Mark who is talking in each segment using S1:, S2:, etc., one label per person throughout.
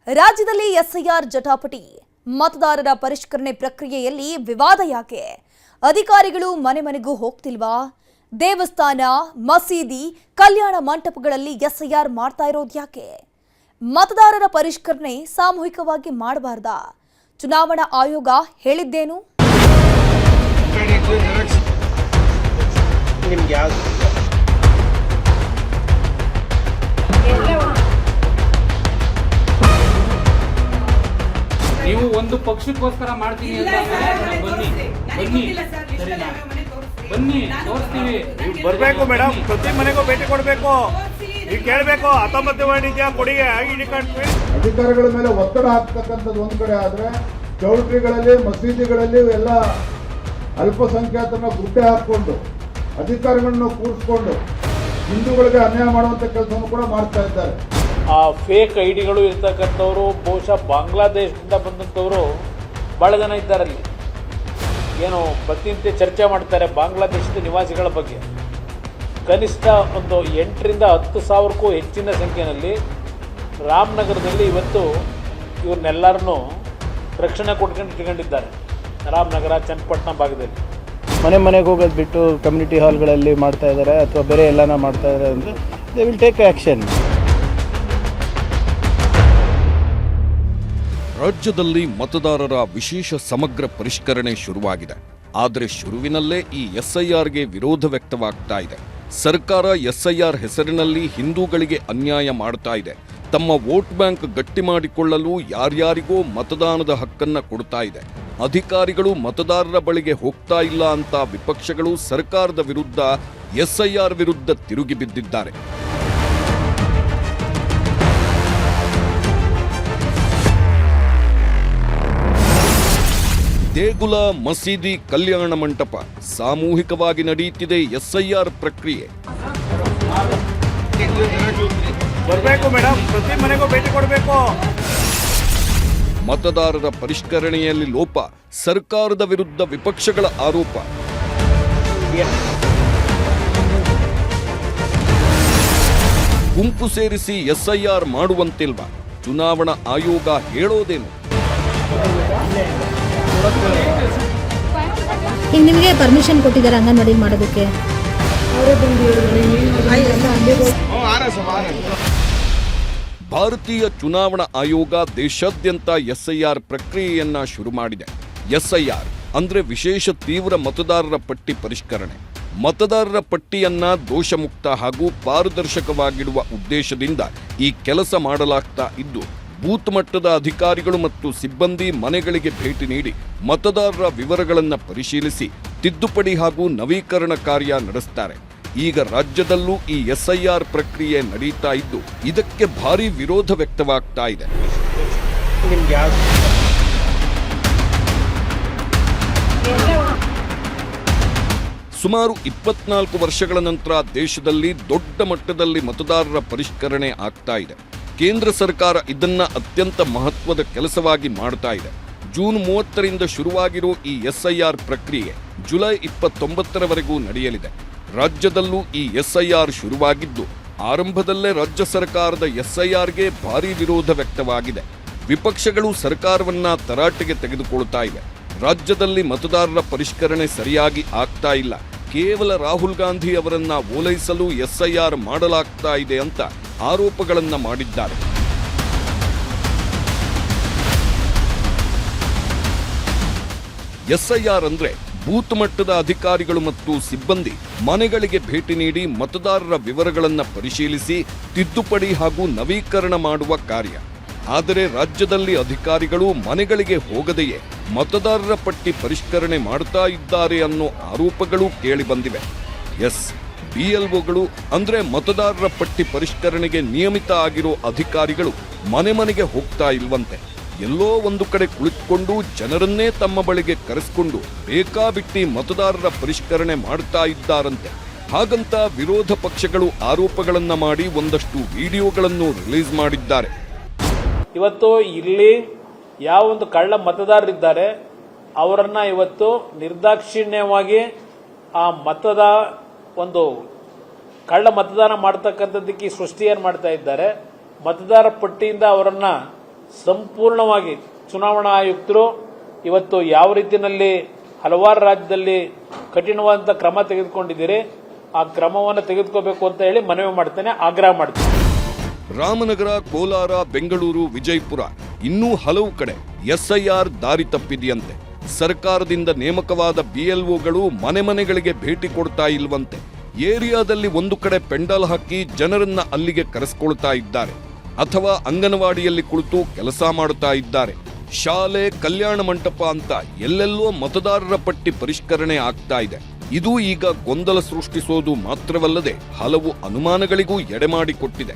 S1: ರಾಜ್ಯದಲ್ಲಿ ಎಸ್ಐಆರ್ ಜಟಾಪಟಿ ಮತದಾರರ ಪರಿಷ್ಕರಣೆ ಪ್ರಕ್ರಿಯೆಯಲ್ಲಿ ವಿವಾದ ಯಾಕೆ? ಅಧಿಕಾರಿಗಳು ಮನೆ ಮನೆಗೂ ಹೋಗ್ತಿಲ್ವಾ? ದೇವಸ್ಥಾನ, ಮಸೀದಿ, ಕಲ್ಯಾಣ ಮಂಟಪಗಳಲ್ಲಿ ಎಸ್ಐಆರ್ ಮಾಡ್ತಾ ಇರೋದು ಯಾಕೆ? ಮತದಾರರ ಪರಿಷ್ಕರಣೆ ಸಾಮೂಹಿಕವಾಗಿ ಮಾಡಬಾರದಾ? ಚುನಾವಣಾ ಆಯೋಗ ಹೇಳಿದ್ದೇನು?
S2: ನೀವು ಒಂದು ಪಕ್ಷಕ್ಕೋಸ್ಕರ ಮಾಡ್ತೀನಿ ಅಂತ ಬನ್ನಿ ಬನ್ನಿ ಬನ್ನಿ ತೋರಿಸ್ತೀವಿ.
S3: ನೀವು ಬರಬೇಕು ಮೇಡಮ್, ಪ್ರತಿ ಮನೆಗೂ ಭೇಟಿ ಕೊಡಬೇಕು. ನೀವು ಕೇಳಬೇಕು 19 ಮಾಡಿದ್ಯಾ ಕೊಡಿ ಐಡಿ ಕಾರ್ಡ್.
S4: ಅಧಿಕಾರಿಗಳ ಮೇಲೆ ಒತ್ತಡ ಹಾಕ್ತಕ್ಕಂಥದ್ದು ಒಂದು ಕಡೆ ಆದ್ರೆ, ಚೌಲ್ಟ್ರಿಗಳಲ್ಲಿ ಮಸೀದಿಗಳಲ್ಲಿ ಎಲ್ಲ ಅಲ್ಪಸಂಖ್ಯಾತರನ್ನ ಗುಡ್ಡೆ ಹಾಕೊಂಡು ಅಧಿಕಾರಿಗಳನ್ನ ಕೂರಿಸ್ಕೊಂಡು ಹಿಂದೂಗಳಿಗೆ ಅನ್ಯಾಯ ಮಾಡುವಂತ ಕೆಲಸವನ್ನು ಕೂಡ ಮಾಡ್ತಾ ಇದ್ದಾರೆ.
S5: ಆ ಫೇಕ್ ಐಡಿಗಳು ಇರ್ತಕ್ಕಂಥವ್ರು ಬಹುಶಃ ಬಾಂಗ್ಲಾದೇಶದಿಂದ ಬಂದಂಥವರು ಭಾಳ ಜನ ಇದ್ದಾರಲ್ಲಿ. ಏನು ಪ್ರತಿನಿತ್ಯ ಚರ್ಚೆ ಮಾಡ್ತಾರೆ ಬಾಂಗ್ಲಾದೇಶದ ನಿವಾಸಿಗಳ ಬಗ್ಗೆ. ಕನಿಷ್ಠ ಒಂದು 8 ರಿಂದ 10 ಸಾವಿರಕ್ಕೂ ಹೆಚ್ಚಿನ ಸಂಖ್ಯೆಯಲ್ಲಿ ರಾಮನಗರದಲ್ಲಿ ಇವತ್ತು ಇವ್ರನ್ನೆಲ್ಲರನ್ನೂ ರಕ್ಷಣೆ ಕೊಟ್ಕೊಂಡು ಇಟ್ಕೊಂಡಿದ್ದಾರೆ. ರಾಮನಗರ, ಚನ್ನಪಟ್ಟಣ ಭಾಗದಲ್ಲಿ
S6: ಮನೆ ಮನೆಗೆ ಹೋಗೋದು ಬಿಟ್ಟು ಕಮ್ಯುನಿಟಿ ಹಾಲ್ಗಳಲ್ಲಿ ಮಾಡ್ತಾ ಇದ್ದಾರೆ ಅಥವಾ ಬೇರೆ ಎಲ್ಲನ ಮಾಡ್ತಾ ಇದ್ದಾರೆ ಅಂದರೆ ದೇ ವಿಲ್ ಟೇಕ್ ಆ್ಯಕ್ಷನ್.
S7: ರಾಜ್ಯದಲ್ಲಿ ಮತದಾರರ ವಿಶೇಷ ಸಮಗ್ರ ಪರಿಷ್ಕರಣೆ ಶುರುವಾಗಿದೆ. ಆದರೆ ಶುರುವಿನಲ್ಲೇ ಈ ಎಸ್ಐಆರ್ಗೆ ವಿರೋಧ ವ್ಯಕ್ತವಾಗ್ತಾ ಇದೆ. ಸರ್ಕಾರ ಎಸ್ಐಆರ್ ಹೆಸರಿನಲ್ಲಿ ಹಿಂದೂಗಳಿಗೆ ಅನ್ಯಾಯ ಮಾಡ್ತಾ ಇದೆ. ತಮ್ಮ ವೋಟ್ ಬ್ಯಾಂಕ್ ಗಟ್ಟಿ ಮಾಡಿಕೊಳ್ಳಲು ಯಾರ್ಯಾರಿಗೋ ಮತದಾನದ ಹಕ್ಕನ್ನ ಕೊಡ್ತಾ ಇದೆ. ಅಧಿಕಾರಿಗಳು ಮತದಾರರ ಬಳಿಗೆ ಹೋಗ್ತಾ ಇಲ್ಲ ಅಂತ ವಿಪಕ್ಷಗಳು ಸರ್ಕಾರದ ವಿರುದ್ಧ ಎಸ್ಐಆರ್ ವಿರುದ್ಧ ತಿರುಗಿ ಬಿದ್ದಿದ್ದಾರೆ. ದೇಗುಲ, ಮಸೀದಿ, ಕಲ್ಯಾಣ ಮಂಟಪ ಸಾಮೂಹಿಕವಾಗಿ ನಡೆಯುತ್ತಿದೆ ಎಸ್ಐಆರ್ ಪ್ರಕ್ರಿಯೆ.
S3: ಬರಬೇಕು ಮೇಡಮ್, ಪ್ರತಿ ಮನೆಗೂ ಭೇಟಿ ಕೊಡಬೇಕು.
S7: ಮತದಾರರ ಪರಿಷ್ಕರಣೆಯಲ್ಲಿ ಲೋಪ, ಸರ್ಕಾರದ ವಿರುದ್ಧ ವಿಪಕ್ಷಗಳ ಆರೋಪ. ಗುಂಪು ಸೇರಿಸಿ ಎಸ್ಐಆರ್ ಮಾಡುವಂತಿಲ್ವಾ? ಚುನಾವಣಾ ಆಯೋಗ ಹೇಳೋದೇನು?
S8: ಈಗ ನಿಮಗೆ ಪರ್ಮಿಷನ್ ಕೊಟ್ಟಿದ್ದಾರೆ ಅಂಗನವಾಡಿ ಮಾಡೋದಕ್ಕೆ?
S7: ಭಾರತೀಯ ಚುನಾವಣಾ ಆಯೋಗ ದೇಶಾದ್ಯಂತ ಎಸ್ಐಆರ್ ಪ್ರಕ್ರಿಯೆಯನ್ನ ಶುರು ಮಾಡಿದೆ. ಎಸ್ಐಆರ್ ಅಂದ್ರೆ ವಿಶೇಷ ತೀವ್ರ ಮತದಾರರ ಪಟ್ಟಿ ಪರಿಷ್ಕರಣೆ. ಮತದಾರರ ಪಟ್ಟಿಯನ್ನ ದೋಷಮುಕ್ತ ಹಾಗೂ ಪಾರದರ್ಶಕವಾಗಿಡುವ ಉದ್ದೇಶದಿಂದ ಈ ಕೆಲಸ ಮಾಡಲಾಗ್ತಾ ಇದ್ದು, ಬೂತ್ ಮಟ್ಟದ ಅಧಿಕಾರಿಗಳು ಮತ್ತು ಸಿಬ್ಬಂದಿ ಮನೆಗಳಿಗೆ ಭೇಟಿ ನೀಡಿ ಮತದಾರರ ವಿವರಗಳನ್ನು ಪರಿಶೀಲಿಸಿ ತಿದ್ದುಪಡಿ ಹಾಗೂ ನವೀಕರಣ ಕಾರ್ಯ ನಡೆಸ್ತಾರೆ. ಈಗ ರಾಜ್ಯದಲ್ಲೂ ಈ ಎಸ್ಐಆರ್ ಪ್ರಕ್ರಿಯೆ ನಡೀತಾ ಇದ್ದು, ಇದಕ್ಕೆ ಭಾರೀ ವಿರೋಧ ವ್ಯಕ್ತವಾಗ್ತಾ ಇದೆ. ಸುಮಾರು 24 ವರ್ಷಗಳ ನಂತರ ದೇಶದಲ್ಲಿ ದೊಡ್ಡ ಮಟ್ಟದಲ್ಲಿ ಮತದಾರರ ಪರಿಷ್ಕರಣೆ ಆಗ್ತಾ ಇದೆ. ಕೇಂದ್ರ ಸರ್ಕಾರ ಇದನ್ನ ಅತ್ಯಂತ ಮಹತ್ವದ ಕೆಲಸವಾಗಿ ಮಾಡ್ತಾ ಇದೆ. ಜೂನ್ 30ರಿಂದ ಶುರುವಾಗಿರೋ ಈ ಎಸ್ಐಆರ್ ಪ್ರಕ್ರಿಯೆ ಜುಲೈ 29ರವರೆಗೂ ನಡೆಯಲಿದೆ. ರಾಜ್ಯದಲ್ಲೂ ಈ ಎಸ್ಐಆರ್ ಶುರುವಾಗಿದ್ದು, ಆರಂಭದಲ್ಲೇ ರಾಜ್ಯ ಸರ್ಕಾರದ ಎಸ್ಐಆರ್ಗೆ ಭಾರೀ ವಿರೋಧ ವ್ಯಕ್ತವಾಗಿದೆ. ವಿಪಕ್ಷಗಳು ಸರ್ಕಾರವನ್ನ ತರಾಟೆಗೆ ತೆಗೆದುಕೊಳ್ತಾ ಇವೆ. ರಾಜ್ಯದಲ್ಲಿ ಮತದಾರರ ಪರಿಷ್ಕರಣೆ ಸರಿಯಾಗಿ ಆಗ್ತಾ ಇಲ್ಲ, ಕೇವಲ ರಾಹುಲ್ ಗಾಂಧಿ ಅವರನ್ನ ಓಲೈಸಲು ಎಸ್ಐಆರ್ ಮಾಡಲಾಗ್ತಾ ಇದೆ ಅಂತ ಆರೋಪಗಳನ್ನ ಮಾಡಿದ್ದಾರೆ. ಎಸ್ಐಆರ್ ಅಂದ್ರೆ ಬೂತ್ ಮಟ್ಟದ ಅಧಿಕಾರಿಗಳು ಮತ್ತು ಸಿಬ್ಬಂದಿ ಮನೆಗಳಿಗೆ ಭೇಟಿ ನೀಡಿ ಮತದಾರರ ವಿವರಗಳನ್ನು ಪರಿಶೀಲಿಸಿ ತಿದ್ದುಪಡಿ ಹಾಗೂ ನವೀಕರಣ ಮಾಡುವ ಕಾರ್ಯ. ಆದರೆ ರಾಜ್ಯದಲ್ಲಿ ಅಧಿಕಾರಿಗಳು ಮನೆಗಳಿಗೆ ಹೋಗದೆಯೇ ಮತದಾರರ ಪಟ್ಟಿ ಪರಿಷ್ಕರಣೆ ಮಾಡ್ತಾ ಇದ್ದಾರೆ ಅನ್ನೋ ಆರೋಪಗಳು ಕೇಳಿಬಂದಿವೆ. ಬಿಎಲ್ಒಗಳು ಅಂದ್ರೆ ಮತದಾರರ ಪಟ್ಟಿ ಪರಿಷ್ಕರಣೆಗೆ ನಿಯಮಿತ ಆಗಿರೋ ಅಧಿಕಾರಿಗಳು ಮನೆ ಮನೆಗೆ ಹೋಗ್ತಾ ಇಲ್ವಂತೆ. ಎಲ್ಲೋ ಒಂದು ಕಡೆ ಕುಳಿತುಕೊಂಡು ಜನರನ್ನೇ ತಮ್ಮ ಬಳಿಗೆ ಕರೆಸಿಕೊಂಡು ಬೇಕಾಬಿಟ್ಟಿ ಮತದಾರರ ಪರಿಷ್ಕರಣೆ ಮಾಡ್ತಾ ಇದ್ದಾರಂತೆ. ಹಾಗಂತ ವಿರೋಧ ಪಕ್ಷಗಳು ಆರೋಪಗಳನ್ನ ಮಾಡಿ ಒಂದಷ್ಟು ವಿಡಿಯೋಗಳನ್ನು ರಿಲೀಸ್ ಮಾಡಿದ್ದಾರೆ.
S5: ಇವತ್ತು ಇಲ್ಲಿ ಯಾವ ಒಂದು ಕಳ್ಳ ಮತದಾರರಿದ್ದಾರೆ ಅವರನ್ನ ಇವತ್ತು ನಿರ್ದಾಕ್ಷಿಣ್ಯವಾಗಿ ಆ ಮತದ ಒಂದು ಕಳ್ಳ ಮತದಾನ ಮಾಡ್ತಕ್ಕಂಥದ್ದಕ್ಕೆ ಸೃಷ್ಟಿ ಏನು ಮಾಡ್ತಾ ಇದ್ದಾರೆ. ಮತದಾರ ಪಟ್ಟಿಯಿಂದ ಅವರನ್ನ ಸಂಪೂರ್ಣವಾಗಿ ಚುನಾವಣಾ ಆಯುಕ್ತರು ಇವತ್ತು ಯಾವ ರೀತಿಯಲ್ಲಿ ಹಲವಾರು ರಾಜ್ಯದಲ್ಲಿ ಕಠಿಣವಾದಂಥ ಕ್ರಮ ತೆಗೆದುಕೊಂಡಿದ್ದೀರಿ, ಆ ಕ್ರಮವನ್ನು ತೆಗೆದುಕೋಬೇಕು ಅಂತ ಹೇಳಿ ಮನವಿ ಮಾಡ್ತೇನೆ, ಆಗ್ರಹ ಮಾಡ್ತೇನೆ.
S7: ರಾಮನಗರ, ಕೋಲಾರ, ಬೆಂಗಳೂರು, ವಿಜಯಪುರ ಇನ್ನೂ ಹಲವು ಕಡೆ ಎಸ್ಐಆರ್ ದಾರಿ ತಪ್ಪಿದೆಯಂತೆ. ಸರ್ಕಾರದಿಂದ ನೇಮಕವಾದ ಬಿಎಲ್ಒಗಳು ಮನೆ ಮನೆಗಳಿಗೆ ಭೇಟಿ ಕೊಡ್ತಾ ಇಲ್ವಂತೆ. ಏರಿಯಾದಲ್ಲಿ ಒಂದು ಕಡೆ ಪೆಂಡಾಲ್ ಹಾಕಿ ಜನರನ್ನ ಅಲ್ಲಿಗೆ ಕರೆಸ್ಕೊಳ್ತಾ ಇದ್ದಾರೆ, ಅಥವಾ ಅಂಗನವಾಡಿಯಲ್ಲಿ ಕುಳಿತು ಕೆಲಸ ಮಾಡುತ್ತಾ ಇದ್ದಾರೆ. ಶಾಲೆ, ಕಲ್ಯಾಣ ಮಂಟಪ ಅಂತ ಎಲ್ಲೆಲ್ಲೋ ಮತದಾರರ ಪಟ್ಟಿ ಪರಿಷ್ಕರಣೆ ಆಗ್ತಾ ಇದೆ. ಇದು ಈಗ ಗೊಂದಲ ಸೃಷ್ಟಿಸೋದು ಮಾತ್ರವಲ್ಲದೆ ಹಲವು ಅನುಮಾನಗಳಿಗೂ ಎಡೆಮಾಡಿಕೊಟ್ಟಿದೆ.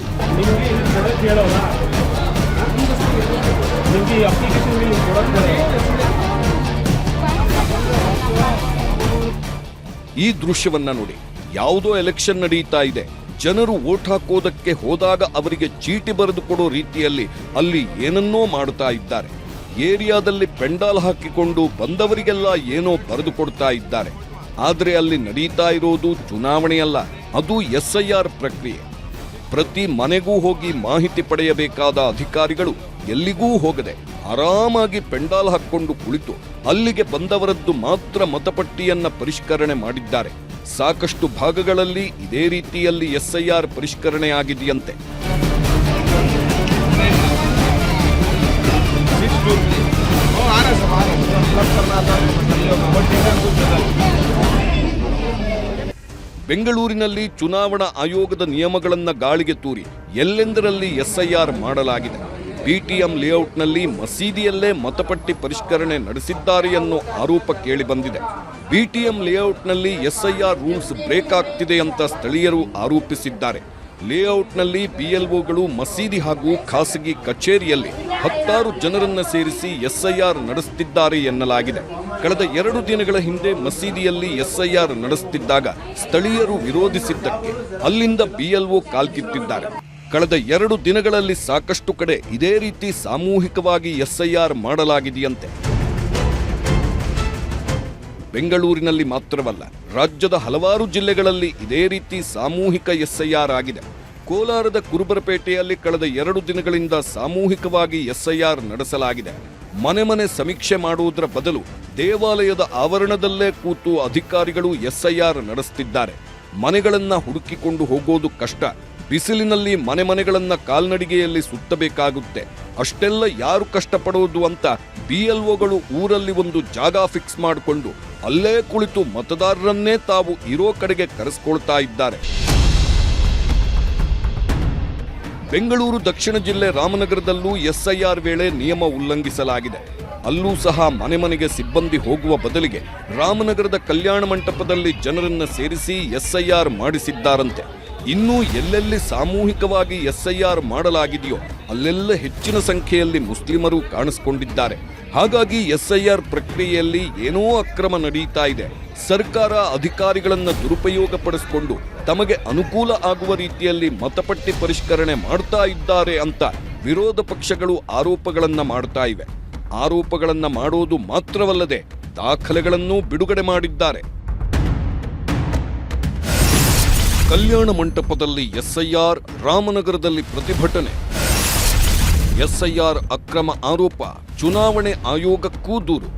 S7: ಈ ದೃಶ್ಯವನ್ನ ನೋಡಿ. ಯಾವುದೋ ಎಲೆಕ್ಷನ್ ನಡೀತಾ ಇದೆ. ಜನರು ವೋಟ್ ಹಾಕೋದಕ್ಕೆ ಹೋದಾಗ ಅವರಿಗೆ ಚೀಟಿ ಬರೆದು ಕೊಡೋ ರೀತಿಯಲ್ಲಿ ಅಲ್ಲಿ ಏನನ್ನೋ ಮಾಡುತ್ತಾ ಇದ್ದಾರೆ. ಏರಿಯಾದಲ್ಲಿ ಪೆಂಡಾಲ್ ಹಾಕಿಕೊಂಡು ಬಂದವರಿಗೆಲ್ಲ ಏನೋ ಬರೆದು ಕೊಡ್ತಾ ಇದ್ದಾರೆ. ಆದರೆ ಅಲ್ಲಿ ನಡೀತಾ ಇರೋದು ಚುನಾವಣೆಯಲ್ಲ, ಅದು ಎಸ್ಐಆರ್ ಪ್ರಕ್ರಿಯೆ. ಪ್ರತಿ ಮನೆಗೂ ಹೋಗಿ ಮಾಹಿತಿ ಪಡೆಯಬೇಕಾದ ಅಧಿಕಾರಿಗಳು ಎಲ್ಲಿಗೂ ಹೋಗದೆ ಆರಾಮಾಗಿ ಪೆಂಡಾಲ್ ಹಾಕೊಂಡು ಕುಳಿತು ಅಲ್ಲಿಗೆ ಬಂದವರದ್ದು ಮಾತ್ರ ಮತಪಟ್ಟಿಯನ್ನ ಪರಿಷ್ಕರಣೆ ಮಾಡಿದ್ದಾರೆ. ಸಾಕಷ್ಟು ಭಾಗಗಳಲ್ಲಿ ಇದೇ ರೀತಿಯಲ್ಲಿ ಎಸ್ಐಆರ್ ಪರಿಷ್ಕರಣೆ ಆಗಿದೆಯಂತೆ. ಬೆಂಗಳೂರಿನಲ್ಲಿ ಚುನಾವಣಾ ಆಯೋಗದ ನಿಯಮಗಳನ್ನ ಗಾಳಿಗೆ ತೂರಿ ಎಲ್ಲೆಂದರಲ್ಲಿ ಎಸ್ಐಆರ್ ಮಾಡಲಾಗಿದೆ. ಬಿಟಿಎಂ ಲೇಔಟ್ನಲ್ಲಿ ಮಸೀದಿಯಲ್ಲೇ ಮತಪಟ್ಟಿ ಪರಿಷ್ಕರಣೆ ನಡೆಸಿದ್ದಾರೆ ಅನ್ನೋ ಆರೋಪ ಕೇಳಿಬಂದಿದೆ. ಬಿಟಿಎಂ ಲೇಔಟ್ನಲ್ಲಿ ಎಸ್ಐಆರ್ ರೂಲ್ಸ್ ಬ್ರೇಕ್ ಆಗ್ತಿದೆ ಅಂತ ಸ್ಥಳೀಯರು ಆರೋಪಿಸಿದ್ದಾರೆ. ಲೇಔಟ್ನಲ್ಲಿ ಬಿಎಲ್ಒಗಳು ಮಸೀದಿ ಹಾಗೂ ಖಾಸಗಿ ಕಚೇರಿಯಲ್ಲಿ 10 ಜನರನ್ನ ಸೇರಿಸಿ ಎಸ್ಐಆರ್ ನಡೆಸುತ್ತಿದ್ದಾರೆ ಎನ್ನಲಾಗಿದೆ. ಕಳೆದ 2 ದಿನಗಳ ಹಿಂದೆ ಮಸೀದಿಯಲ್ಲಿ ಎಸ್ಐಆರ್ ನಡೆಸುತ್ತಿದ್ದಾಗ ಸ್ಥಳೀಯರು ವಿರೋಧಿಸಿದ್ದಕ್ಕೆ ಅಲ್ಲಿಂದ ಬಿಎಲ್ಒ ಕಾಲ್ಕಿತ್ತಿದ್ದಾರೆ. ಕಳೆದ 2 ದಿನಗಳಲ್ಲಿ ಸಾಕಷ್ಟು ಕಡೆ ಇದೇ ರೀತಿ ಸಾಮೂಹಿಕವಾಗಿ ಎಸ್ಐಆರ್ ಮಾಡಲಾಗಿದೆಯಂತೆ. ಬೆಂಗಳೂರಿನಲ್ಲಿ ಮಾತ್ರವಲ್ಲ, ರಾಜ್ಯದ ಹಲವಾರು ಜಿಲ್ಲೆಗಳಲ್ಲಿ ಇದೇ ರೀತಿ ಸಾಮೂಹಿಕ ಎಸ್ಐಆರ್ ಆಗಿದೆ. ಕೋಲಾರದ ಕುರುಬರಪೇಟೆಯಲ್ಲಿ ಕಳೆದ 2 ದಿನಗಳಿಂದ ಸಾಮೂಹಿಕವಾಗಿ ಎಸ್ಐಆರ್ ನಡೆಸಲಾಗಿದೆ. ಮನೆ ಮನೆ ಸಮೀಕ್ಷೆ ಮಾಡುವುದರ ಬದಲು ದೇವಾಲಯದ ಆವರಣದಲ್ಲೇ ಕೂತು ಅಧಿಕಾರಿಗಳು ಎಸ್ಐಆರ್ ನಡೆಸುತ್ತಿದ್ದಾರೆ. ಮನೆಗಳನ್ನ ಹುಡುಕಿಕೊಂಡು ಹೋಗೋದು ಕಷ್ಟ. ಬಿಸಿಲಿನಲ್ಲಿ ಮನೆ ಮನೆಗಳನ್ನ ಕಾಲ್ನಡಿಗೆಯಲ್ಲಿ ಸುತ್ತಬೇಕಾಗುತ್ತೆ. ಅಷ್ಟೆಲ್ಲ ಯಾರು ಕಷ್ಟಪಡೋದು ಅಂತ ಬಿಎಲ್ಒಗಳು ಊರಲ್ಲಿ ಒಂದು ಜಾಗ ಫಿಕ್ಸ್ ಮಾಡಿಕೊಂಡು ಅಲ್ಲೇ ಕುಳಿತು ಮತದಾರರನ್ನೇ ತಾವು ಇರೋ ಕಡೆಗೆ ಕರೆಸ್ಕೊಳ್ತಾ ಇದ್ದಾರೆ. ಬೆಂಗಳೂರು ದಕ್ಷಿಣ ಜಿಲ್ಲೆ ರಾಮನಗರದಲ್ಲೂ ಎಸ್ಐಆರ್ ವೇಳೆ ನಿಯಮ ಉಲ್ಲಂಘಿಸಲಾಗಿದೆ. ಅಲ್ಲೂ ಸಹ ಮನೆ ಮನೆಗೆ ಸಿಬ್ಬಂದಿ ಹೋಗುವ ಬದಲಿಗೆ ರಾಮನಗರದ ಕಲ್ಯಾಣ ಮಂಟಪದಲ್ಲಿ ಜನರನ್ನ ಸೇರಿಸಿ ಎಸ್ಐಆರ್ ಮಾಡಿಸಿದ್ದಾರಂತೆ. ಇನ್ನೂ ಎಲ್ಲೆಲ್ಲಿ ಸಾಮೂಹಿಕವಾಗಿ ಎಸ್ಐಆರ್ ಮಾಡಲಾಗಿದೆಯೋ ಅಲ್ಲೆಲ್ಲ ಹೆಚ್ಚಿನ ಸಂಖ್ಯೆಯಲ್ಲಿ ಮುಸ್ಲಿಮರು ಕಾಣಿಸಿಕೊಂಡಿದ್ದಾರೆ. ಹಾಗಾಗಿ ಎಸ್ಐಆರ್ ಪ್ರಕ್ರಿಯೆಯಲ್ಲಿ ಏನೋ ಅಕ್ರಮ ನಡೀತಾ ಇದೆ. ಸರ್ಕಾರ ಅಧಿಕಾರಿಗಳನ್ನ ದುರುಪಯೋಗಪಡಿಸಿಕೊಂಡು ತಮಗೆ ಅನುಕೂಲ ಆಗುವ ರೀತಿಯಲ್ಲಿ ಮತಪಟ್ಟಿ ಪರಿಷ್ಕರಣೆ ಮಾಡ್ತಾ ಇದ್ದಾರೆ ಅಂತ ವಿರೋಧ ಪಕ್ಷಗಳು ಆರೋಪಗಳನ್ನ ಮಾಡ್ತಾ ಇವೆ. ಆರೋಪಗಳನ್ನ ಮಾಡೋದು ಮಾತ್ರವಲ್ಲದೆ ದಾಖಲೆಗಳನ್ನು ಬಿಡುಗಡೆ ಮಾಡಿದ್ದಾರೆ. ಕಲ್ಯಾಣ ಮಂಟಪದಲ್ಲಿ ಎಸ್ಐಆರ್, ರಾಮನಗರದಲ್ಲಿ ಪ್ರತಿಭಟನೆ. ಎಸ್ಐಆರ್ ಅಕ್ರಮ ಆರೋಪ, ಚುನಾವಣೆ ಆಯೋಗಕ್ಕೂ ದೂರು.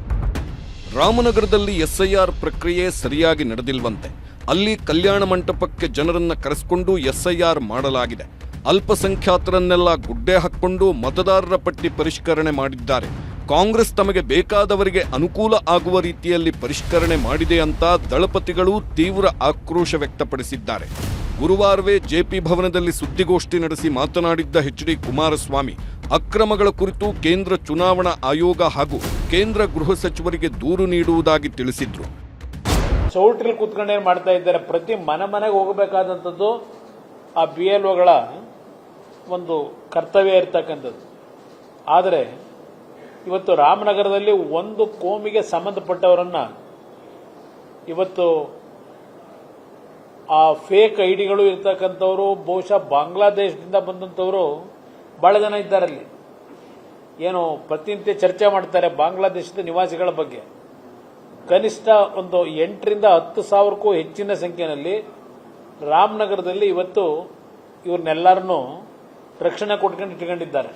S7: ರಾಮನಗರದಲ್ಲಿ ಎಸ್ಐಆರ್ ಪ್ರಕ್ರಿಯೆ ಸರಿಯಾಗಿ ನಡೆದಿಲ್ವಂತೆ. ಅಲ್ಲಿ ಕಲ್ಯಾಣ ಮಂಟಪಕ್ಕೆ ಜನರನ್ನ ಕರೆಸಿಕೊಂಡು ಎಸ್ಐಆರ್ ಮಾಡಲಾಗಿದೆ. ಅಲ್ಪಸಂಖ್ಯಾತರನ್ನೆಲ್ಲ ಗುಡ್ಡೆ ಹಾಕ್ಕೊಂಡು ಮತದಾರರ ಪಟ್ಟಿ ಪರಿಷ್ಕರಣೆ ಮಾಡಿದ್ದಾರೆ. ಕಾಂಗ್ರೆಸ್ ತಮಗೆ ಬೇಕಾದವರಿಗೆ ಅನುಕೂಲ ಆಗುವ ರೀತಿಯಲ್ಲಿ ಪರಿಷ್ಕರಣೆ ಮಾಡಿದೆ ಅಂತ ದಳಪತಿಗಳು ತೀವ್ರ ಆಕ್ರೋಶ ವ್ಯಕ್ತಪಡಿಸಿದ್ದಾರೆ. ಗುರುವಾರವೇ ಜೆಪಿ ಭವನದಲ್ಲಿ ಸುದ್ದಿಗೋಷ್ಠಿ ನಡೆಸಿ ಮಾತನಾಡಿದ್ದ ಎಚ್.ಡಿ. ಕುಮಾರಸ್ವಾಮಿ ಅಕ್ರಮಗಳ ಕುರಿತು ಕೇಂದ್ರ ಚುನಾವಣಾ ಆಯೋಗ ಹಾಗೂ ಕೇಂದ್ರ ಗೃಹ ಸಚಿವರಿಗೆ ದೂರು ನೀಡುವುದಾಗಿ ತಿಳಿಸಿದ್ರು.
S5: ಚೌಟ್ರಿಲ್ ಕೂತ್ಕೊಂಡು ಏನ್ ಮಾಡ್ತಾ ಇದ್ದಾರೆ, ಪ್ರತಿ ಮನೆಗೆ ಹೋಗಬೇಕಾದಂಥದ್ದು ಆ ಬಿಎಲ್ಒಗಳ ಒಂದು ಕರ್ತವ್ಯ ಇರ್ತಕ್ಕಂಥದ್ದು. ಆದರೆ ಇವತ್ತು ರಾಮನಗರದಲ್ಲಿ ಒಂದು ಕೋಮಿಗೆ ಸಂಬಂಧಪಟ್ಟವರನ್ನ ಇವತ್ತು ಆ ಫೇಕ್ ಐಡಿಗಳು ಇರ್ತಕ್ಕಂಥವ್ರು ಬಹುಶಃ ಬಾಂಗ್ಲಾದೇಶದಿಂದ ಬಂದಂಥವರು ಬಹಳ ಜನ ಇದ್ದಾರಲ್ಲಿ. ಏನು ಪ್ರತಿನಿತ್ಯ ಚರ್ಚೆ ಮಾಡ್ತಾರೆ ಬಾಂಗ್ಲಾದೇಶದ ನಿವಾಸಿಗಳ ಬಗ್ಗೆ. ಕನಿಷ್ಠ ಒಂದು 8,000 to 10,000ಕ್ಕೂ ಹೆಚ್ಚಿನ ಸಂಖ್ಯೆಯಲ್ಲಿ ರಾಮನಗರದಲ್ಲಿ ಇವತ್ತು ಇವ್ರನ್ನೆಲ್ಲರನ್ನೂ ರಕ್ಷಣೆ ಕೊಟ್ಕೊಂಡು ಇಟ್ಕೊಂಡಿದ್ದಾರೆ.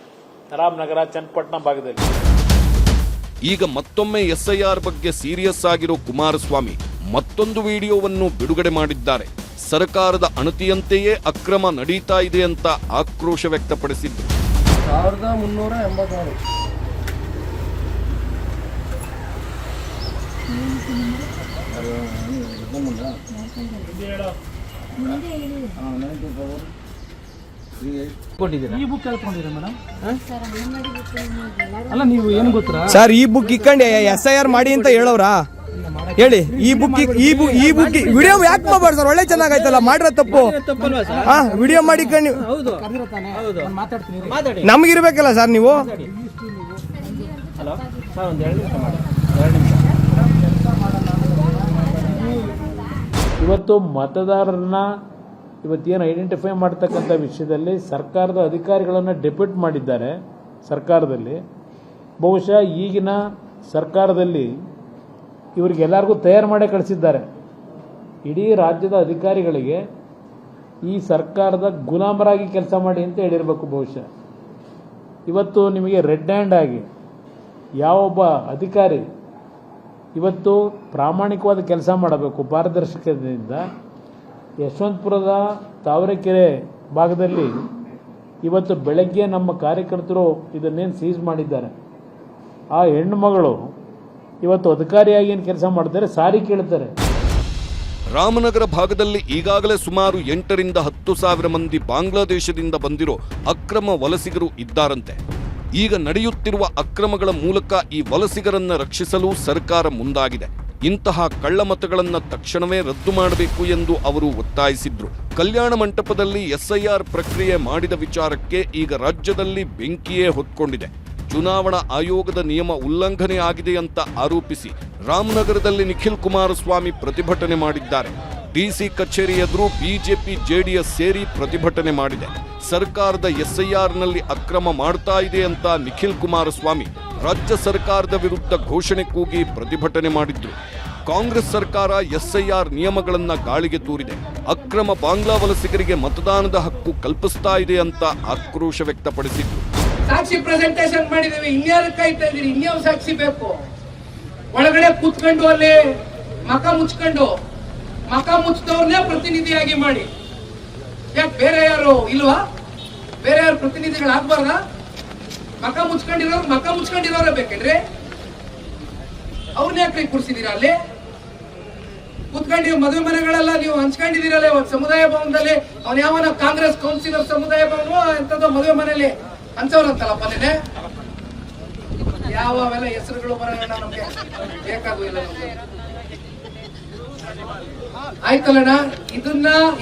S5: ರಾಮನಗರ, ಚನ್ನಪಟ್ಟಣ ಭಾಗದಲ್ಲಿ.
S7: ಈಗ ಮತ್ತೊಮ್ಮೆ ಎಸ್ಐಆರ್ ಬಗ್ಗೆ ಸೀರಿಯಸ್ ಆಗಿರೋ ಕುಮಾರಸ್ವಾಮಿ ಮತ್ತೊಂದು ವಿಡಿಯೋವನ್ನು ಬಿಡುಗಡೆ ಮಾಡಿದ್ದಾರೆ. ಸರ್ಕಾರದ ಅಣತಿಯಂತೆಯೇ ಅಕ್ರಮ ನಡೀತಾ ಇದೆ ಅಂತ ಆಕ್ರೋಶ ವ್ಯಕ್ತಪಡಿಸಿದ್ರು.
S6: 1386
S9: ಸರ್ ಈ ಬುಕ್ ಇಕ್ಕಂಡೆ SIR ಮಾಡಿ ಅಂತ ಹೇಳೋರಾ ಹೇಳಿ. ಈ ಬುಕ್ ವಿಡಿಯೋ ಯಾಕೆ ಮಾಡಬಾರ್ದು ಸರ್? ಒಳ್ಳೆ ಚೆನ್ನಾಗೈತಲ್ಲ, ಮಾಡಿರೋ ತಪ್ಪು. ವಿಡಿಯೋ ಮಾಡಿ ನಮಗಿರ್ಬೇಕಲ್ಲ ಸರ್ ನೀವು.
S5: ಇವತ್ತು ಮತದಾರರನ್ನ ಇವತ್ತೇನು ಐಡೆಂಟಿಫೈ ಮಾಡ್ತಕ್ಕಂಥ ವಿಷಯದಲ್ಲಿ ಸರ್ಕಾರದ ಅಧಿಕಾರಿಗಳನ್ನು ಡೆಪ್ಯೂಟ್ ಮಾಡಿದ್ದಾರೆ ಸರ್ಕಾರದಲ್ಲಿ. ಬಹುಶಃ ಈಗಿನ ಸರ್ಕಾರದಲ್ಲಿ ಇವರಿಗೆಲ್ಲರಿಗೂ ತಯಾರು ಮಾಡೇ ಕಳಿಸಿದ್ದಾರೆ. ಇಡೀ ರಾಜ್ಯದ ಅಧಿಕಾರಿಗಳಿಗೆ ಈ ಸರ್ಕಾರದ ಗುಲಾಮರಾಗಿ ಕೆಲಸ ಮಾಡಿ ಅಂತ ಹೇಳಿರಬೇಕು ಬಹುಶಃ. ಇವತ್ತು ನಿಮಗೆ ರೆಡ್ ಹ್ಯಾಂಡ್ ಆಗಿ ಯಾವೊಬ್ಬ ಅಧಿಕಾರಿ ಇವತ್ತು ಪ್ರಾಮಾಣಿಕವಾದ ಕೆಲಸ ಮಾಡಬೇಕು ಪಾರದರ್ಶಕತೆಯಿಂದ. ಯಶವಂತಪುರದ ತಾವರೆಕೆರೆ ಭಾಗದಲ್ಲಿ ಇವತ್ತು ಬೆಳಗ್ಗೆ ನಮ್ಮ ಕಾರ್ಯಕರ್ತರು ಇದನ್ನೇನು ಸೀಸ್ ಮಾಡಿದ್ದಾರೆ. ಆ ಹೆಣ್ಣು ಮಗಳು ಇವತ್ತು ಅಧಿಕಾರಿಯಾಗಿ ಏನು ಕೆಲಸ ಮಾಡ್ತಾರೆ, ಸಾರಿ ಕೇಳ್ತಾರೆ.
S7: ರಾಮನಗರ ಭಾಗದಲ್ಲಿ ಈಗಾಗಲೇ ಸುಮಾರು 8 ರಿಂದ 10 ಸಾವಿರ ಮಂದಿ ಬಾಂಗ್ಲಾದೇಶದಿಂದ ಬಂದಿರೋ ಅಕ್ರಮ ವಲಸಿಗರು ಇದ್ದಾರಂತೆ. ಈಗ ನಡೆಯುತ್ತಿರುವ ಅಕ್ರಮಗಳ ಮೂಲಕ ಈ ವಲಸಿಗರನ್ನ ರಕ್ಷಿಸಲು ಸರ್ಕಾರ ಮುಂದಾಗಿದೆ. ಇಂತಹ ಕಳ್ಳಮತಗಳನ್ನು ತಕ್ಷಣವೇ ರದ್ದು ಮಾಡಬೇಕು ಎಂದು ಅವರು ಒತ್ತಾಯಿಸಿದ್ರು. ಕಲ್ಯಾಣ ಮಂಟಪದಲ್ಲಿ SIR ಪ್ರಕ್ರಿಯೆ ಮಾಡಿದ ವಿಚಾರಕ್ಕೆ ಈಗ ರಾಜ್ಯದಲ್ಲಿ ಬೆಂಕಿಯೇ ಹೊತ್ಕೊಂಡಿದೆ. ಚುನಾವಣಾ ಆಯೋಗದ ನಿಯಮ ಉಲ್ಲಂಘನೆ ಆಗಿದೆ ಅಂತ ಆರೋಪಿಸಿ ರಾಮನಗರದಲ್ಲಿ ನಿಖಿಲ್ ಕುಮಾರಸ್ವಾಮಿ ಪ್ರತಿಭಟನೆ ಮಾಡಿದ್ದಾರೆ. ಡಿಸಿ ಕಚೇರಿ ಎದುರು ಬಿಜೆಪಿ ಜೆಡಿಎಸ್ ಸೇರಿ ಪ್ರತಿಭಟನೆ ಮಾಡಿದೆ. ಸರ್ಕಾರದ SIRನಲ್ಲಿ ಅಕ್ರಮ ಮಾಡ್ತಾ ಇದೆ ಅಂತ ನಿಖಿಲ್ ಕುಮಾರಸ್ವಾಮಿ ರಾಜ್ಯ ಸರ್ಕಾರದ ವಿರುದ್ಧ ಘೋಷಣೆ ಕೂಗಿ ಪ್ರತಿಭಟನೆ ಮಾಡಿದ್ರು. ಕಾಂಗ್ರೆಸ್ ಸರ್ಕಾರ SIR ನಿಯಮಗಳನ್ನ ಗಾಳಿಗೆ ತೂರಿದೆ. ಅಕ್ರಮ ಬಾಂಗ್ಲಾ ವಲಸಿಗರಿಗೆ ಮತದಾನದ ಹಕ್ಕು ಕಲ್ಪಿಸ್ತಾ ಇದೆ ಅಂತ ಆಕ್ರೋಶ ವ್ಯಕ್ತಪಡಿಸಿದ್ರು.
S10: ಸಾಕ್ಷಿ ಪ್ರೆಸೆಂಟೇಷನ್ ಮಾಡಿದ್ದೇವೆ, ಇನ್ಯಾರು ಕಾಯ್ತಾ ಇದ್ದೀರಿ? ಇನ್ಯಾವ ಸಾಕ್ಷಿ ಬೇಕು? ಒಳಗಡೆ ಕೂತ್ಕೊಂಡು ಅಲ್ಲಿ ಮಕ ಮುಚ್ಚಿದವ್ರನ್ನೇ ಪ್ರತಿನಿಧಿಯಾಗಿ ಮಾಡಿ. ಯಾಕೆ ಬೇರೆ ಯಾರು ಇಲ್ವಾ? ಬೇರೆ ಯಾರು ಪ್ರತಿನಿಧಿಗಳಾಗಬಾರ್ದ? ಮಕ ಮುಚ್ಕೊಂಡಿರೋರೇ ಬೇಕೇನ್ರಿ? ಅವ್ರನ್ನ ಯಾಕ್ರಿ ಕೂರಿಸಿದೀರ ಅಲ್ಲಿ? ಕೂತ್ಕೊಂಡು ಮದುವೆ ಮನೆಗಳೆಲ್ಲ ನೀವು ಹಂಚ್ಕೊಂಡಿದ್ದೀರಲ್ಲ ಸಮುದಾಯ ಭವನದಲ್ಲಿ. ಅವ್ನ ಯಾವನ ಕಾಂಗ್ರೆಸ್ ಕೌನ್ಸಿಲರ್ ಸಮುದಾಯ ಭವನ ಎಂತದೋ ಮದುವೆ ಮನೆಯಲ್ಲಿ ಹಂಚವ್ರಂತಲ್ಲಪ್ಪ ನೀನೆ. ಯಾವೆಲ್ಲ ಹೆಸರುಗಳು ಬರೋಣ ನಮ್ಗೆ ಬೇಕಾಗುದಿಲ್ಲ. ಆಯ್ತಲ್ಲಣ್ಣ,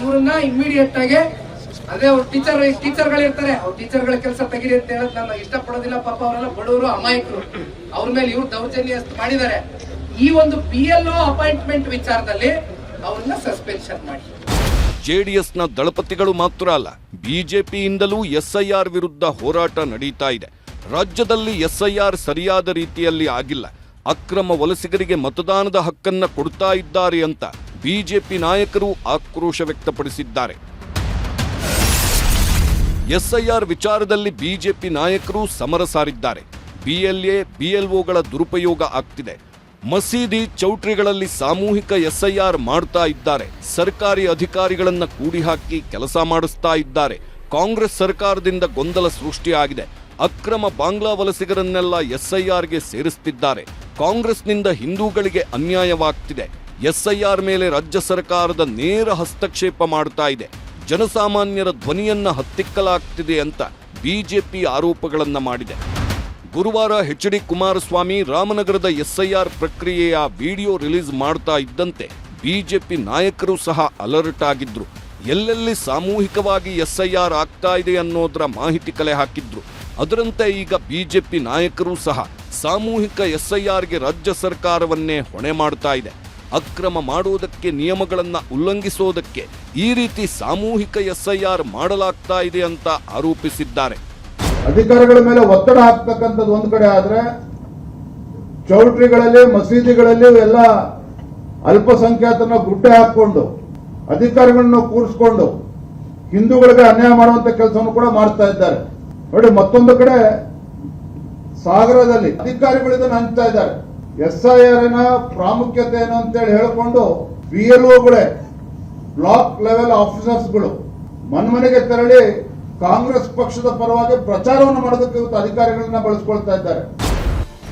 S10: ಇವ್ರನ್ನ ಇಮ್ಮಿಡಿಯೇಟ್ ಆಗಿ ಅದೇ ಅವ್ರ ಟೀಚರ್ಗಳಿರ್ತಾರೆ, ಅವ್ರ ಟೀಚರ್ಗಳ ಕೆಲಸ ತೆಗಿರಿ ಅಂತ ಹೇಳೋದು ನಾನು ಇಷ್ಟಪಡೋದಿಲ್ಲ. ಪಾಪ ಅವರೆಲ್ಲ ಬಡವರು, ಅಮಾಯಕರು. ಅವ್ರ ಮೇಲೆ ಇವ್ರು ದೌರ್ಜನ್ಯ ಮಾಡಿದ್ದಾರೆ. ಈ ಒಂದು PLO ಅಪಾಯಿಂಟ್ಮೆಂಟ್ ವಿಚಾರದಲ್ಲಿ ಅವ್ರನ್ನ ಸಸ್ಪೆನ್ಷನ್ ಮಾಡಿ.
S7: ಜೆಡಿಎಸ್ನ ದಳಪತಿಗಳು ಮಾತ್ರ ಅಲ್ಲ, ಬಿಜೆಪಿಯಿಂದಲೂ SIR ವಿರುದ್ಧ ಹೋರಾಟ ನಡೀತಾ ಇದೆ. ರಾಜ್ಯದಲ್ಲಿ SIR ಸರಿಯಾದ ರೀತಿಯಲ್ಲಿ ಆಗಿಲ್ಲ, ಅಕ್ರಮ ವಲಸಿಗರಿಗೆ ಮತದಾನದ ಹಕ್ಕನ್ನ ಕೊಡ್ತಾ ಇದ್ದಾರೆ ಅಂತ ಬಿಜೆಪಿ ನಾಯಕರು ಆಕ್ರೋಶ ವ್ಯಕ್ತಪಡಿಸಿದ್ದಾರೆ. SIR ವಿಚಾರದಲ್ಲಿ ಬಿಜೆಪಿ ನಾಯಕರು ಸಮರ ಸಾರಿದ್ದಾರೆ. BLA BLOಗಳ ದುರುಪಯೋಗ ಆಗ್ತಿದೆ. ಮಸೀದಿ ಚೌಟ್ರಿಗಳಲ್ಲಿ ಸಾಮೂಹಿಕ SIR ಮಾಡ್ತಾ ಇದ್ದಾರೆ. ಸರ್ಕಾರಿ ಅಧಿಕಾರಿಗಳನ್ನ ಕೂಡಿ ಹಾಕಿ ಕೆಲಸ ಮಾಡಿಸ್ತಾ ಇದ್ದಾರೆ. ಕಾಂಗ್ರೆಸ್ ಸರ್ಕಾರದಿಂದ ಗೊಂದಲ ಸೃಷ್ಟಿಯಾಗಿದೆ. ಅಕ್ರಮ ಬಾಂಗ್ಲಾ ವಲಸಿಗರನ್ನೆಲ್ಲ SIRಗೆ ಸೇರಿಸುತ್ತಿದ್ದಾರೆ. ಕಾಂಗ್ರೆಸ್ನಿಂದ ಹಿಂದೂಗಳಿಗೆ ಅನ್ಯಾಯವಾಗ್ತಿದೆ. SIR ಮೇಲೆ ರಾಜ್ಯ ಸರ್ಕಾರದ ನೇರ ಹಸ್ತಕ್ಷೇಪ ಮಾಡ್ತಾ ಇದೆ. ಜನಸಾಮಾನ್ಯರ ಧ್ವನಿಯನ್ನ ಹತ್ತಿಕ್ಕಲಾಗ್ತಿದೆ ಅಂತ ಬಿಜೆಪಿ ಆರೋಪಗಳನ್ನ ಮಾಡಿದೆ. ಗುರುವಾರ HD ಕುಮಾರಸ್ವಾಮಿ ರಾಮನಗರದ SIR ಪ್ರಕ್ರಿಯೆಯ ವಿಡಿಯೋ ರಿಲೀಸ್ ಮಾಡ್ತಾ ಇದ್ದಂತೆ ಬಿಜೆಪಿ ನಾಯಕರು ಸಹ ಅಲರ್ಟ್ ಆಗಿದ್ರು. ಎಲ್ಲೆಲ್ಲಿ ಸಾಮೂಹಿಕವಾಗಿ SIR ಆಗ್ತಾ ಇದೆ ಅನ್ನೋದರ ಮಾಹಿತಿ ಕಲೆ ಹಾಕಿದ್ರು. ಅದರಂತೆ ಈಗ ಬಿಜೆಪಿ ನಾಯಕರು ಸಹ ಸಾಮೂಹಿಕ SIRಗೆ ರಾಜ್ಯ ಸರ್ಕಾರವನ್ನೇ ಹೊಣೆ ಮಾಡ್ತಾ ಇದೆ. ಅಕ್ರಮ ಮಾಡೋದಕ್ಕೆ, ನಿಯಮಗಳನ್ನ ಉಲ್ಲಂಘಿಸೋದಕ್ಕೆ ಈ ರೀತಿ ಸಾಮೂಹಿಕ SIR ಮಾಡಲಾಗ್ತಾ ಇದೆ ಅಂತ ಆರೋಪಿಸಿದ್ದಾರೆ.
S4: ಅಧಿಕಾರಿಗಳ ಮೇಲೆ ಒತ್ತಡ ಹಾಕ್ತಕ್ಕಂಥದ್ದು ಒಂದ್ ಕಡೆ ಆದ್ರೆ, ಚೌಟ್ರಿಗಳಲ್ಲಿ ಮಸೀದಿಗಳಲ್ಲಿ ಎಲ್ಲ ಅಲ್ಪಸಂಖ್ಯಾತರನ್ನ ಗುಡ್ಡೆ ಹಾಕೊಂಡು ಅಧಿಕಾರಿಗಳನ್ನ ಕೂರಿಸ್ಕೊಂಡು ಹಿಂದೂಗಳಿಗೆ ಅನ್ಯಾಯ ಮಾಡುವಂತ ಕೆಲಸವನ್ನು ಕೂಡ ಮಾಡ್ತಾ ಇದ್ದಾರೆ. ನೋಡಿ, ಮತ್ತೊಂದು ಕಡೆ ಸಾಗರದಲ್ಲಿ ಅಧಿಕಾರಿಗಳು ಇದನ್ನು ಹಂಚ್ತಾ ಇದ್ದಾರೆ. SIR ನ ಪ್ರಾಮುಖ್ಯತೆ ಏನು ಅಂತೇಳಿ ಹೇಳಿಕೊಂಡು BLOಗಳೇ ಬ್ಲಾಕ್ ಲೆವೆಲ್ ಆಫೀಸರ್ಸ್ಗಳು ಮನೆಗೆ ತೆರಳಿ ಕಾಂಗ್ರೆಸ್ ಪಕ್ಷದ ಪರವಾಗಿ ಪ್ರಚಾರವನ್ನು ಮಾಡೋದಕ್ಕೆ ಇವತ್ತು ಅಧಿಕಾರಿಗಳನ್ನ ಬಳಸ್ಕೊಳ್ತಾ ಇದ್ದಾರೆ.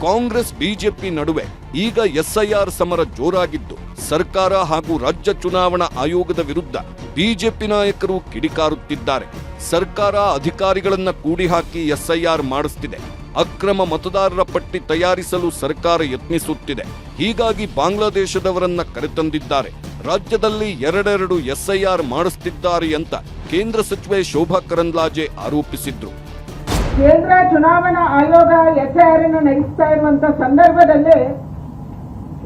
S7: ಕಾಂಗ್ರೆಸ್ ಬಿಜೆಪಿ ನಡುವೆ ಈಗ SIR ಸಮರ ಜೋರಾಗಿದ್ದು ಸರ್ಕಾರ ಹಾಗೂ ರಾಜ್ಯ ಚುನಾವಣಾ ಆಯೋಗದ ವಿರುದ್ಧ ಬಿಜೆಪಿ ನಾಯಕರು ಕಿಡಿಕಾರುತ್ತಿದ್ದಾರೆ. ಸರ್ಕಾರ ಅಧಿಕಾರಿಗಳನ್ನ ಕೂಡಿ ಹಾಕಿ SIR ಮಾಡಿಸ್ತಿದೆ. ಅಕ್ರಮ ಮತದಾರರ ಪಟ್ಟಿ ತಯಾರಿಸಲು ಸರ್ಕಾರ ಯತ್ನಿಸುತ್ತಿದೆ. ಹೀಗಾಗಿ ಬಾಂಗ್ಲಾದೇಶದವರನ್ನ ಕರೆತಂದಿದ್ದಾರೆ. ರಾಜ್ಯದಲ್ಲಿ ಎರಡೆರಡು SIR ಮಾಡಿಸುತ್ತಿದ್ದಾರೆ ಅಂತ ಕೇಂದ್ರ ಸಚಿವೆ ಶೋಭಾ ಕರಂದ್ಲಾಜೆ ಆರೋಪಿಸಿದ್ರು.
S11: ಕೇಂದ್ರ ಚುನಾವಣಾ ಆಯೋಗ SIR ನಡೆಸ್ತಾ ಇರುವಂತಹ ಸಂದರ್ಭದಲ್ಲಿ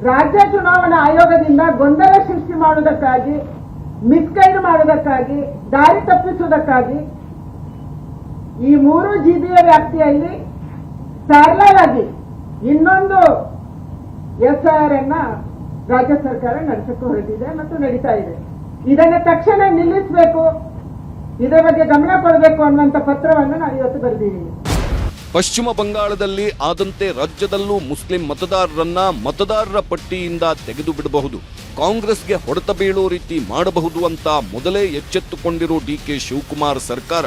S11: ರಾಜ್ಯ ಚುನಾವಣಾ ಆಯೋಗದಿಂದ ಗೊಂದಲ ಸೃಷ್ಟಿ ಮಾಡುವುದಕ್ಕಾಗಿ, ಮಿಸ್ಗೈಡ್ ಮಾಡುವುದಕ್ಕಾಗಿ, ದಾರಿ ತಪ್ಪಿಸುವುದಕ್ಕಾಗಿ ಈ 3 GB ವ್ಯಾಪ್ತಿಯಲ್ಲಿ ಪ್ಯಾರಲಲ್ ಆಗಿ ಇನ್ನೊಂದು SIR ರಾಜ್ಯ ಸರ್ಕಾರ ನಡೆಸಕ್ಕೆ ಹೊರಟಿದೆ ಮತ್ತು ನಡೀತಾ ಇದೆ. ಇದನ್ನು ತಕ್ಷಣ ನಿಲ್ಲಿಸಬೇಕು, ಇದರ ಬಗ್ಗೆ ಗಮನ ಕೊಡಬೇಕು ಅನ್ನುವಂಥ ಪತ್ರವನ್ನು ನಾವು ಇವತ್ತು ಬರೆದಿದ್ದೀವಿ.
S7: ಪಶ್ಚಿಮ ಬಂಗಾಳದಲ್ಲಿ ಆದಂತೆ ರಾಜ್ಯದಲ್ಲೂ ಮುಸ್ಲಿಂ ಮತದಾರರನ್ನ ಮತದಾರರ ಪಟ್ಟಿಯಿಂದ ತೆಗೆದು ಬಿಡಬಹುದು, ಕಾಂಗ್ರೆಸ್ಗೆ ಹೊಡೆತ ಬೀಳೋ ರೀತಿ ಮಾಡಬಹುದು ಅಂತ ಮೊದಲೇ ಎಚ್ಚೆತ್ತುಕೊಂಡಿರೋ DK ಶಿವಕುಮಾರ್ ಸರ್ಕಾರ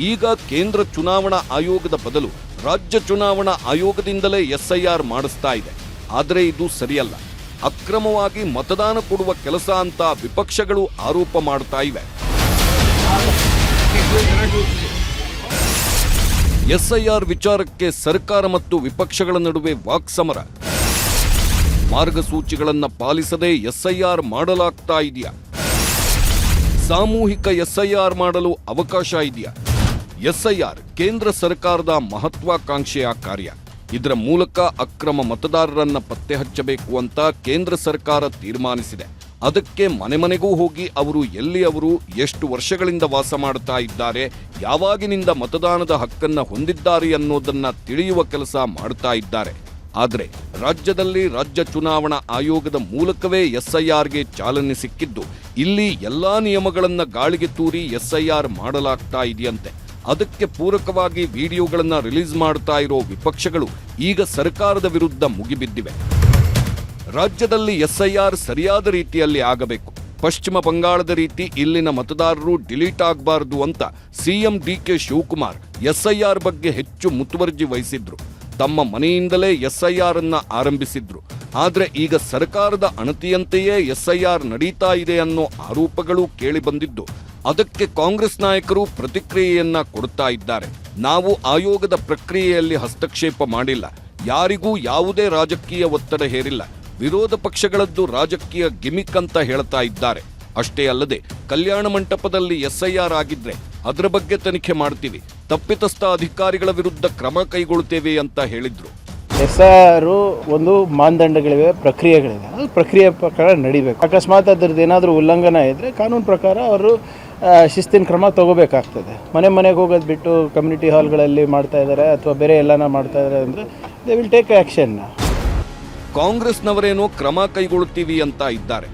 S7: ಈಗ ಕೇಂದ್ರ ಚುನಾವಣಾ ಆಯೋಗದ ಬದಲು ರಾಜ್ಯ ಚುನಾವಣಾ ಆಯೋಗದಿಂದಲೇ SIR ಮಾಡಿಸ್ತಾ ಇದೆ. ಆದರೆ ಇದು ಸರಿಯಲ್ಲ, ಅಕ್ರಮವಾಗಿ ಮತದಾನ ಕೊಡುವ ಕೆಲಸ ಅಂತ ವಿಪಕ್ಷಗಳು ಆರೋಪ ಮಾಡ್ತಾ ಇವೆ. SIR ವಿಚಾರಕ್ಕೆ ಸರ್ಕಾರ ಮತ್ತು ವಿಪಕ್ಷಗಳ ನಡುವೆ ವಾಕ್ಸಮರ. ಮಾರ್ಗಸೂಚಿಗಳನ್ನ ಪಾಲಿಸದೆ SIR ಮಾಡಲಾಗ್ತಾ ಇದೆಯಾ? ಸಾಮೂಹಿಕ SIR ಮಾಡಲು ಅವಕಾಶ ಇದೆಯಾ? SIR ಕೇಂದ್ರ ಸರ್ಕಾರದ ಮಹತ್ವಾಕಾಂಕ್ಷೆಯ ಕಾರ್ಯ. ಇದರ ಮೂಲಕ ಅಕ್ರಮ ಮತದಾರರನ್ನ ಪತ್ತೆ ಹಚ್ಚಬೇಕು ಅಂತ ಕೇಂದ್ರ ಸರ್ಕಾರ ತೀರ್ಮಾನಿಸಿದೆ. ಅದಕ್ಕೆ ಮನೆಗೂ ಹೋಗಿ ಅವರು ಎಲ್ಲಿ ಎಷ್ಟು ವರ್ಷಗಳಿಂದ ವಾಸ ಮಾಡ್ತಾ ಇದ್ದಾರೆ, ಯಾವಾಗಿನಿಂದ ಮತದಾನದ ಹಕ್ಕನ್ನ ಹೊಂದಿದ್ದಾರೆ ಅನ್ನೋದನ್ನ ತಿಳಿಯುವ ಕೆಲಸ ಮಾಡ್ತಾ ಇದ್ದಾರೆ. ಆದರೆ ರಾಜ್ಯದಲ್ಲಿ ರಾಜ್ಯ ಚುನಾವಣಾ ಆಯೋಗದ ಮೂಲಕವೇ SIRಗೆ ಚಾಲನೆ ಸಿಕ್ಕಿದ್ದು ಇಲ್ಲಿ ಎಲ್ಲಾ ನಿಯಮಗಳನ್ನ ಗಾಳಿಗೆ ತೂರಿ SIR ಮಾಡಲಾಗ್ತಾ ಇದೆಯಂತೆ. ಅದಕ್ಕೆ ಪೂರಕವಾಗಿ ವಿಡಿಯೋಗಳನ್ನ ರಿಲೀಸ್ ಮಾಡ್ತಾ ಇರೋ ವಿಪಕ್ಷಗಳು ಈಗ ಸರ್ಕಾರದ ವಿರುದ್ಧ ಮುಗಿಬಿದ್ದಿವೆ. ರಾಜ್ಯದಲ್ಲಿ SIR ಸರಿಯಾದ ರೀತಿಯಲ್ಲಿ ಆಗಬೇಕು. ಪಶ್ಚಿಮ ಬಂಗಾಳದ ರೀತಿ ಇಲ್ಲಿನ ಮತದಾರರು ಡಿಲೀಟ್ ಆಗಬಾರದು ಅಂತ CM DK ಶಿವಕುಮಾರ್ SIR ಬಗ್ಗೆ ಹೆಚ್ಚು ಮುತುವರ್ಜಿ ವಹಿಸಿದ್ರು. ತಮ್ಮ ಮನೆಯಿಂದಲೇ SIR ಅನ್ನ ಆರಂಭಿಸಿದ್ರು. ಆದ್ರೆ ಈಗ ಸರ್ಕಾರದ ಅಣತಿಯಂತೆಯೇ SIR ನಡೀತಾ ಇದೆ ಅನ್ನೋ ಆರೋಪಗಳು ಕೇಳಿ ಬಂದಿದ್ದು ಅದಕ್ಕೆ ಕಾಂಗ್ರೆಸ್ ನಾಯಕರು ಪ್ರತಿಕ್ರಿಯೆಯನ್ನ ಕೊಡ್ತಾ ಇದ್ದಾರೆ. ನಾವು ಆಯೋಗದ ಪ್ರಕ್ರಿಯೆಯಲ್ಲಿ ಹಸ್ತಕ್ಷೇಪ ಮಾಡಿಲ್ಲ, ಯಾರಿಗೂ ಯಾವುದೇ ರಾಜಕೀಯ ಒತ್ತಡ ಹೇರಿಲ್ಲ, ವಿರೋಧ ಪಕ್ಷಗಳದ್ದು ರಾಜಕೀಯ ಗಿಮಿಕ್ ಅಂತ ಹೇಳ್ತಾ ಇದ್ದಾರೆ. ಅಷ್ಟೇ ಅಲ್ಲದೆ ಕಲ್ಯಾಣ ಮಂಟಪದಲ್ಲಿ SIR ಆಗಿದ್ರೆ ಅದರ ಬಗ್ಗೆ ತನಿಖೆ ಮಾಡ್ತೀವಿ, ತಪ್ಪಿತಸ್ಥ ಅಧಿಕಾರಿಗಳ ವಿರುದ್ಧ ಕ್ರಮ ಕೈಗೊಳ್ಳುತ್ತೇವೆ ಅಂತ ಹೇಳಿದ್ರು.
S6: SIR ಒಂದು ಮಾನದಂಡಗಳಿವೆ, ಪ್ರಕ್ರಿಯೆಗಳಿವೆ. ಅದು ಪ್ರಕ್ರಿಯೆ ಪ್ರಕಾರ ನಡಿಬೇಕು. ಅಕಸ್ಮಾತ್ ಅದರದ್ದು ಏನಾದರೂ ಉಲ್ಲಂಘನೆ ಇದ್ದರೆ ಕಾನೂನು ಪ್ರಕಾರ ಅವರು ಶಿಸ್ತಿನ ಕ್ರಮ ತಗೋಬೇಕಾಗ್ತದೆ. ಮನೆಗೆ ಹೋಗೋದು ಬಿಟ್ಟು ಕಮ್ಯುನಿಟಿ ಹಾಲ್ಗಳಲ್ಲಿ ಮಾಡ್ತಾ ಇದ್ದಾರೆ ಅಥವಾ ಬೇರೆ ಎಲ್ಲಾನ ಮಾಡ್ತಾ ಇದ್ದಾರೆ ಅಂದರೆ ದೇ ವಿಲ್ ಟೇಕ್ ಆ್ಯಕ್ಷನ್.
S7: ಕಾಂಗ್ರೆಸ್ನವರೇನೋ ಕ್ರಮ ಕೈಗೊಳ್ಳುತ್ತೀವಿ ಅಂತ ಇದ್ದಾರೆ.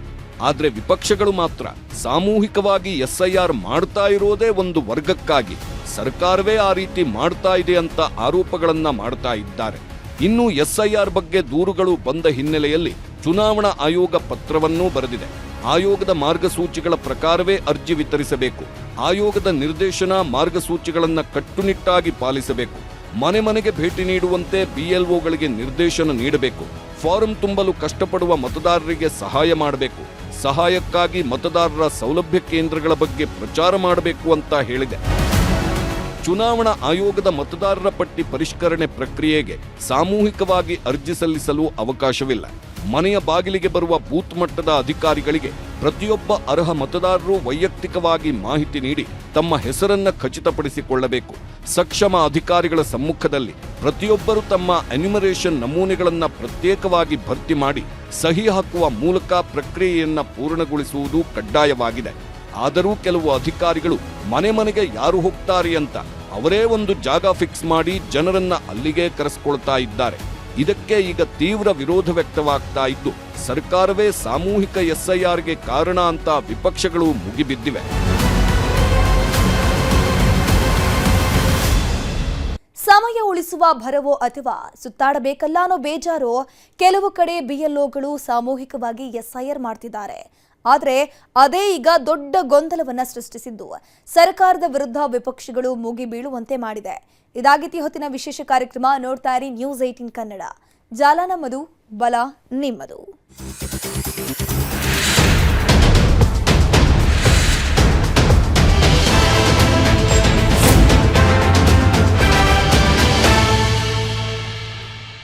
S7: ಆದರೆ ವಿಪಕ್ಷಗಳು ಮಾತ್ರ ಸಾಮೂಹಿಕವಾಗಿ SIR ಮಾಡ್ತಾ ಇರೋದೇ ಒಂದು ವರ್ಗಕ್ಕಾಗಿ, ಸರ್ಕಾರವೇ ಆ ರೀತಿ ಮಾಡ್ತಾ ಇದೆ ಅಂತ ಆರೋಪಗಳನ್ನ ಮಾಡ್ತಾ ಇದ್ದಾರೆ. ಇನ್ನು SIR ಬಗ್ಗೆ ದೂರುಗಳು ಬಂದ ಹಿನ್ನೆಲೆಯಲ್ಲಿ ಚುನಾವಣಾ ಆಯೋಗ ಪತ್ರವನ್ನೂ ಬರೆದಿದೆ. ಆಯೋಗದ ಮಾರ್ಗಸೂಚಿಗಳ ಪ್ರಕಾರವೇ ಅರ್ಜಿ ವಿತರಿಸಬೇಕು. ಆಯೋಗದ ನಿರ್ದೇಶನ ಮಾರ್ಗಸೂಚಿಗಳನ್ನು ಕಟ್ಟುನಿಟ್ಟಾಗಿ ಪಾಲಿಸಬೇಕು. ಮನೆಗೆ ಭೇಟಿ ನೀಡುವಂತೆ BLOಗಳಿಗೆ ನಿರ್ದೇಶನ ನೀಡಬೇಕು. ಫಾರಂ ತುಂಬಲು ಕಷ್ಟಪಡುವ ಮತದಾರರಿಗೆ ಸಹಾಯ ಮಾಡಬೇಕು. ಸಹಾಯಕ್ಕಾಗಿ ಮತದಾರರ ಸೌಲಭ್ಯ ಕೇಂದ್ರಗಳ ಬಗ್ಗೆ ಪ್ರಚಾರ ಮಾಡಬೇಕು ಅಂತ ಹೇಳಿದೆ. ಚುನಾವಣಾ ಆಯೋಗದ ಮತದಾರರ ಪಟ್ಟಿ ಪರಿಷ್ಕರಣೆ ಪ್ರಕ್ರಿಯೆಗೆ ಸಾಮೂಹಿಕವಾಗಿ ಅರ್ಜಿ ಸಲ್ಲಿಸಲು ಅವಕಾಶವಿಲ್ಲ. ಮನೆಯ ಬಾಗಿಲಿಗೆ ಬರುವ ಬೂತ್ ಮಟ್ಟದ ಅಧಿಕಾರಿಗಳಿಗೆ ಪ್ರತಿಯೊಬ್ಬ ಅರ್ಹ ಮತದಾರರು ವೈಯಕ್ತಿಕವಾಗಿ ಮಾಹಿತಿ ನೀಡಿ ತಮ್ಮ ಹೆಸರನ್ನ ಖಚಿತಪಡಿಸಿಕೊಳ್ಳಬೇಕು. ಸಕ್ಷಮ ಅಧಿಕಾರಿಗಳ ಸಮ್ಮುಖದಲ್ಲಿ ಪ್ರತಿಯೊಬ್ಬರು ತಮ್ಮ ಎನ್ಯುಮರೇಷನ್ ನಮೂನೆಗಳನ್ನು ಪ್ರತ್ಯೇಕವಾಗಿ ಭರ್ತಿ ಮಾಡಿ ಸಹಿ ಹಾಕುವ ಮೂಲಕ ಪ್ರಕ್ರಿಯೆಯನ್ನ ಪೂರ್ಣಗೊಳಿಸುವುದು ಕಡ್ಡಾಯವಾಗಿದೆ. ಆದರೂ ಕೆಲವು ಅಧಿಕಾರಿಗಳು ಮನೆಗೆ ಯಾರು ಹೋಗ್ತಾರೆ ಅಂತ ಅವರೇ ಒಂದು ಜಾಗ ಫಿಕ್ಸ್ ಮಾಡಿ ಜನರನ್ನ ಅಲ್ಲಿಗೆ ಕರೆಸಿಕೊಳ್ತಾ ಇದ್ದಾರೆ. ಇದಕ್ಕೆ ಈಗ ತೀವ್ರ ವಿರೋಧ ವ್ಯಕ್ತವಾಗ್ತಾ ಇದ್ದು ಸರ್ಕಾರವೇ ಸಾಮೂಹಿಕ SIRಗೆ ಕಾರಣ ಅಂತ ವಿಪಕ್ಷಗಳು ಮುಗಿಬಿದ್ದಿವೆ.
S1: ಸಮಯ ಉಳಿಸುವ ಭರವೋ ಅಥವಾ ಸುತ್ತಾಡಬೇಕಲ್ಲ ಅನ್ನೋ ಬೇಜಾರೋ ಕೆಲವು ಕಡೆ ಬಿಎಲ್ಒಗಳು ಸಾಮೂಹಿಕವಾಗಿ ಎಸ್ಐಆರ್ ಮಾಡ್ತಿದ್ದಾರೆ. ಆದರೆ ಅದೇ ಈಗ ದೊಡ್ಡ ಗೊಂದಲವನ್ನ ಸೃಷ್ಟಿಸಿದ್ದು ಸರ್ಕಾರದ ವಿರುದ್ಧ ವಿಪಕ್ಷಗಳು ಮುಗಿ ಬೀಳುವಂತೆ ಮಾಡಿದೆ. ಇದಾಗಿತ್ತು ಹೊತ್ತಿನ ವಿಶೇಷ ಕಾರ್ಯಕ್ರಮ. ನೋಡ್ತಾ ಇರಿ ನ್ಯೂಸ್ 18 ಕನ್ನಡ. ಜಾಲ ನಮ್ಮದು, ಬಲ ನಿಮ್ಮದು.